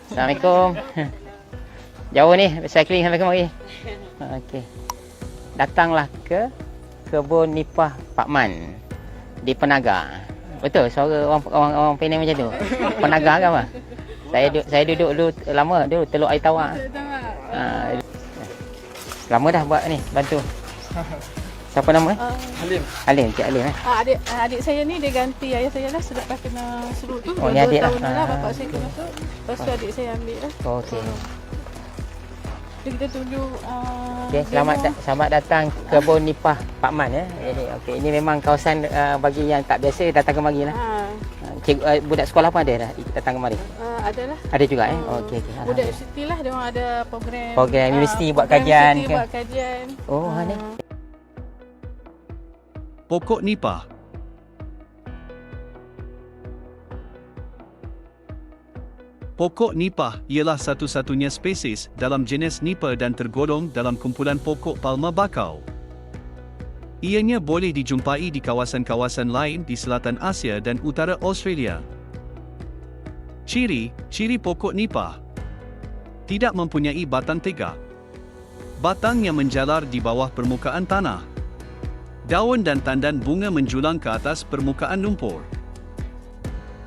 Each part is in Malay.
Assalamualaikum. Jauh ni cycling sampai kemari. Okey. Datanglah ke kebun nipah Pak Man di Penaga. Betul suara orang Penang macam tu. Penaga ke apa? Saya duduk dulu lama dulu Teluk Air Tawar. Lama dah buat ni bantu. Siapa nama? Halim. Halim, Cik Halim Adik saya ni dia ganti ayah saya lah selepas kena serut tu. Oh, ni adik lah. Tahun lah bapak saya kena serut. Lepas tu adik saya ambil lah. Okey. Jadi kita tunjuk Okey, selamat datang kebun nipah Pak Man ya. Ini memang kawasan bagi yang tak biasa datang kemari lah. Budak sekolah pun ada dah datang kemari. Adalah. Ada juga okey. Budak universiti lah dia orang ada program. Program universiti buat kajian ke? Buat kajian. Oh, ni. Pokok nipah. Pokok nipah ialah satu-satunya spesies dalam jenis nipah dan tergolong dalam kumpulan pokok palma bakau. Ianya boleh dijumpai di kawasan-kawasan lain di selatan Asia dan utara Australia. Ciri pokok nipah: tidak mempunyai batang tegak. Batang yang menjalar di bawah permukaan tanah. Daun dan tandan bunga menjulang ke atas permukaan lumpur.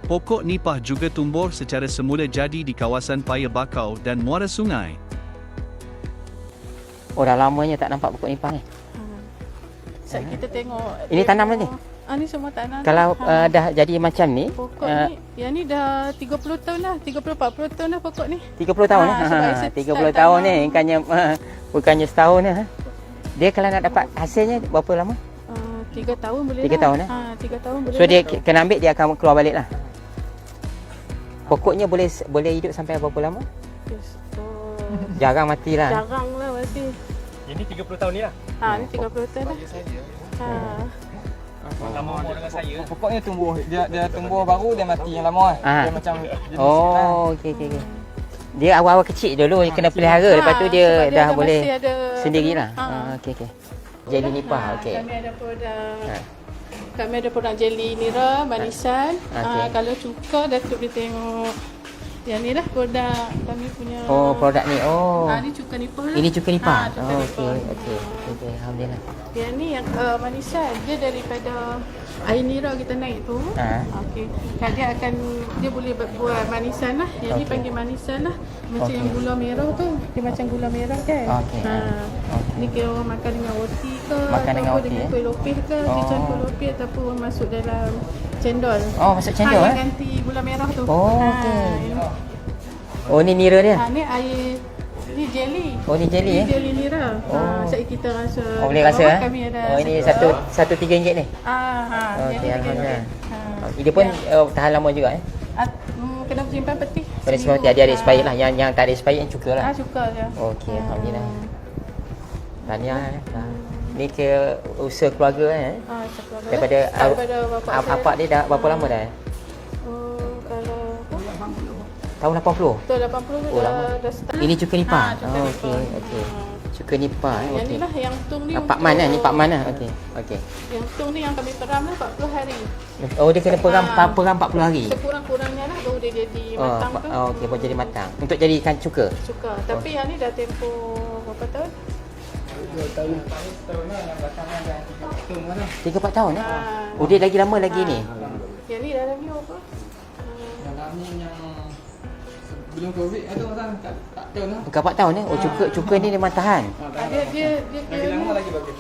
Pokok nipah juga tumbuh secara semula jadi di kawasan paya bakau dan muara sungai. Oh, dah lamanya tak nampak pokok nipah ni. Saat kita tengok. Ini tanaman ni? Ni semua tanam. Kalau dah jadi macam ni, pokok ni, yang ni dah 30 tahun lah, 30-40 tahun lah pokok ni. 30 tahun 30 tahun ni, bukannya setahun lah. Dia kalau nak dapat hasilnya berapa lama? 3 tahun boleh 3 tahun 3 tahun boleh. So dia kena ambil, dia akan keluar balik lah. Pokoknya boleh hidup sampai berapa lama? Yes. Jarang mati lah. Jarang lah mati. Ini 30 tahun ni lah? Ni 30 tahun lah. Lama umur dengan saya. Pokoknya tumbuh, dia tumbuh baru dia mati yang lama Dia macam okey. Dia awal-awal kecil dulu kena pelihara, lepas tu dia dah boleh sendirilah. Okey. Jeli nipah, okey. Kami ada produk jeli nira, manisan. Kalau cuka, Datuk boleh tengok. Yang ni lah produk kami punya. Oh, produk ni. Ni cuka nipah lah. Ini cuka nipah. Okey. Alhamdulillah. Yang ni yang manisan. Dia daripada air nira kita naik tu. Okey. Dia boleh buat manisan lah. Yang ni panggil manisan lah. Macam yang gula merah tu. Dia macam gula merah kan. Okey. Ni kira orang makan dengan roti ke, makan dengan roti, dengan kuih lopih ke, dia campur lopih ataupun masuk dalam cendol. Masuk cendol ganti gula merah tu. Okey. Ni nira dia. Ni air, ni jelly. Ni jelly Ni jelly nira. Saya kita rasa. Boleh rasa kami ada. Ini satu RM3 ni. Okey, alhamdulillah. Dia pun tahan lama juga kena simpan peti. Kena simpan peti, ada expired lah. Yang tak ada expired yang cuka lah. Cuka je. Okey, alhamdulillah. Tahniah. Ni ke usaha keluarga daripada bapak dia dah berapa lama dah? Tahun 80. Tahun 80 dah start. Ini cuka nipah. Okey. Cuka nipah. Yang ni lah yang tung ni. Pak Man ni Pak Man lah. Okey. Yang tung ni yang kami peram lah 40 hari. Dia kena peram 40 hari. Sekurang-kurangnya lah baru dia jadi matang tu. Okey, baru jadi matang. Untuk jadikan cuka. Tapi yang ni dah tempoh berapa tahun? 2 tahun. Setahun lah yang batangnya dah 3-4 tahun dia lagi lama lagi ni. Yang ni dalam ni apa? Dalam ni yang sebelum Covid ada orang tak tahun lah. Bukan 4 tahun cuka ni memang tahan. Dia lagi lama lagi bagus.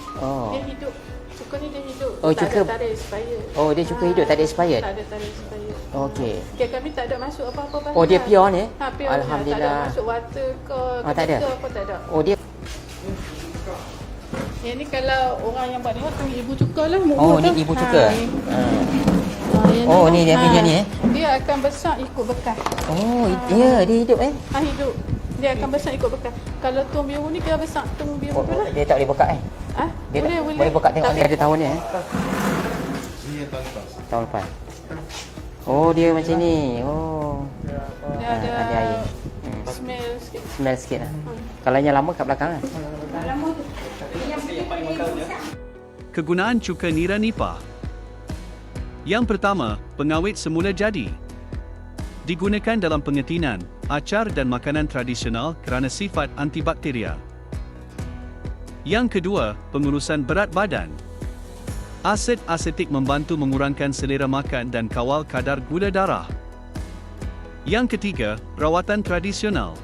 Dia hidup. Cuka ni dia hidup. Cuka. Tak ada expired. Dia cuka hidup, tak ada expired. Tak ada expired. Okey. Kami tak ada masuk apa-apa bahan. Dia pure ni? Pure. Alhamdulillah. Tak ada masuk water ke. Tak ada. Apa tak ada. Dia. Yang ni kalau orang yang buat ni tu ibu cuka lah. Ni ibu cuka. Ni dia punya ni Dia akan besar ikut bekas. Dia hidup Hidup. Dia akan besar ikut bekas. Kalau tuang biru ni kira besar tuang biru tu lah. Dia tak boleh buka Boleh buka tengok dia ada tahun ni Ini tahun lepas. Dia macam ni. Dia ada air. Smell sikit lah. Kalau yang lama kat belakang lah. Kegunaan cuka nira nipah. Yang pertama, pengawet semula jadi. Digunakan dalam pengetinan, acar dan makanan tradisional kerana sifat antibakteria. Yang kedua, pengurusan berat badan. Asid asetik membantu mengurangkan selera makan dan kawal kadar gula darah. Yang ketiga, rawatan tradisional.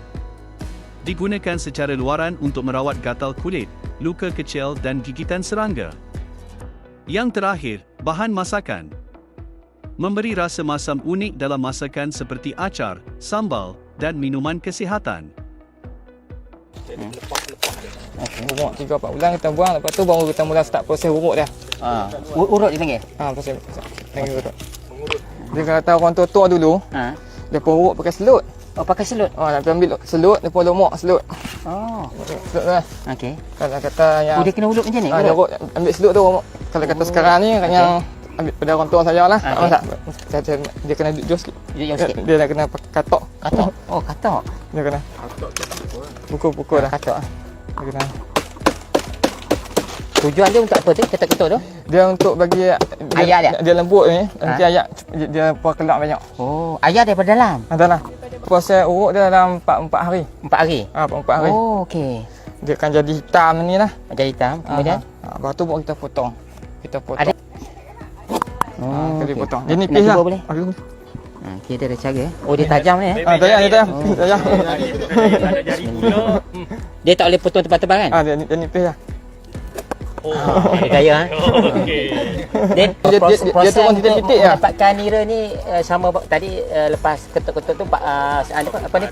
Digunakan secara luaran untuk merawat gatal kulit, luka kecil dan gigitan serangga. Yang terakhir, bahan masakan. Memberi rasa masam unik dalam masakan seperti acar, sambal dan minuman kesihatan. Urut 3-4 bulan kita buang, lepas tu baru kita mula start proses urut dia. Urut dia panggil? Proses panggil urut. Dia kata orang tua dulu, dia pun urut pakai selut. Oh, pakai selut? Nak ambil selut, dia pun lemak selut. Oh. Selut lah. Okey. Kalau kata yang... Dia kena urut macam ni? Dia urut, ambil selut tu. Kalau kata sekarang ni, yang ambil pada orang tua saya lah. Tak masak. Dia kena duduk jauh sikit. Dia nak kena pakai katok. Katok? Oh, katok. Dia kena. Pukul-pukul dah. Katok. Dia kena. Tujuan dia untuk apa tu? Ketuk-ketuk tu? Dia untuk bagi ayak dia? Dia lembut ni. Nanti ayak dia puas kelak banyak. Oh, ayak daripada dalam? Dalam. Proses urut dia dalam 4 hari. 4 hari? 4 hari. Oh, okey. Dia akan jadi hitam ni lah. Jadi hitam. Kemudian? Lepas tu baru kita potong. Kita potong. Ada? Oh, kita okey. potong. Dia nipis Nak lah. cuba boleh? Okey, dia ada cara. Oh, dia tajam ni. Tajam, dia tajam. Tajam. Ada jari pula. Dia tak boleh potong tebal-tebal kan? Dia nipis lah. Dia kaya. Okey. Then Dia proses turun untuk titik-titik lah. mendapatkan nira ni sama tadi lepas ketuk-ketuk tu apa ni?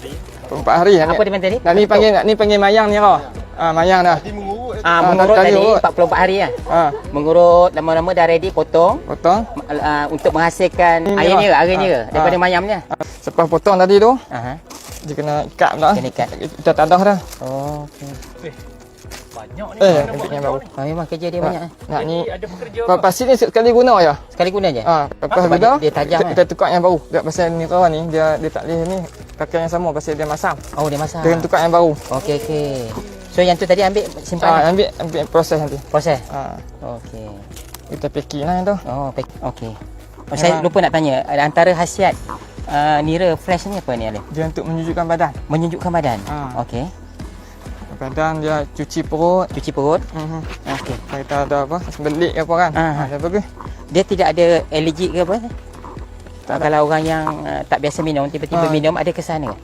4 hari. Apa dia tadi? Ni panggil mayang ni kau. Mayang dah. Mengurut tadi tadi urut. 44 hari lah. Mengurut lama-lama dah ready potong untuk menghasilkan air nira daripada mayamnya. Lepas potong tadi tu, dia kena ikat pula. Kena ikat. Kita tadah dah. Oh, okey. Banyak ni. Yang baru. Memang kerja dia banyak. Nak ni Ada pekerja. pasir ni sekali guna je. Sekali guna je. Lepas Sebab guna dia tajam kita tukar yang baru. Dia pasal ni kawan ni dia tak boleh ni pakai yang sama pasal dia masam. Oh, dia masak. Dia kena tukar yang baru. Okey, okey. So yang tu tadi ambil simpan. Ambil proses nanti. Proses. Okey. Kita packing lah yang tu. Oh, okey. Saya lupa nak tanya, antara khasiat nira fresh ni apa ni Alif? Dia untuk menyejukkan badan. Menyejukkan badan. Okey. Badan dia cuci perut. Cuci perut. Okey. Kita ada apa? Belik ke apa kan? Dia bagus. Dia tidak ada alergi ke apa? Kalau orang yang tak biasa minum tiba-tiba minum ada kesan ke?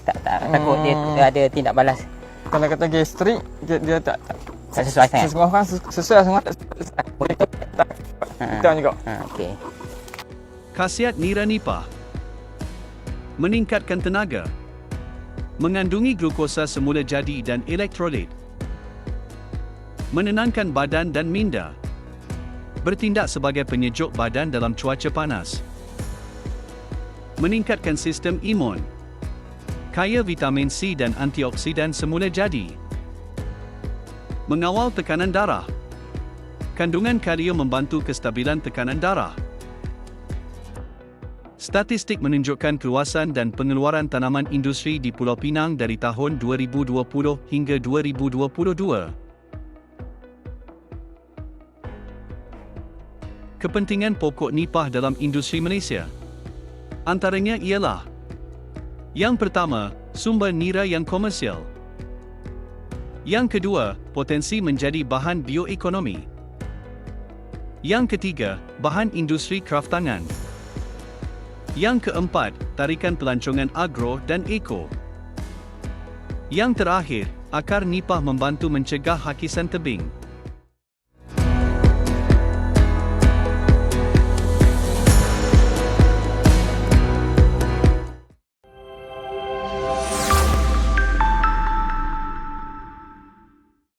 Tak takut dia ada tindak balas. Kalau kata gastrik dia tak sesuai sangat. Semua orang sesuai semua. Kita juga. Okey. Khasiat nira nipah. Meningkatkan tenaga. Mengandungi glukosa semula jadi dan elektrolit. Menenangkan badan dan minda. Bertindak sebagai penyejuk badan dalam cuaca panas. Meningkatkan sistem imun. Kaya vitamin C dan antioksidan semula jadi. Mengawal tekanan darah. Kandungan kalium membantu kestabilan tekanan darah. Statistik menunjukkan keluasan dan pengeluaran tanaman industri di Pulau Pinang dari tahun 2020 hingga 2022. Kepentingan pokok nipah dalam industri Malaysia. Antaranya ialah: yang pertama, sumber nira yang komersial. Yang kedua, potensi menjadi bahan bioekonomi. Yang ketiga, bahan industri kraftangan. Yang keempat, tarikan pelancongan agro dan eko. Yang terakhir, akar nipah membantu mencegah hakisan tebing.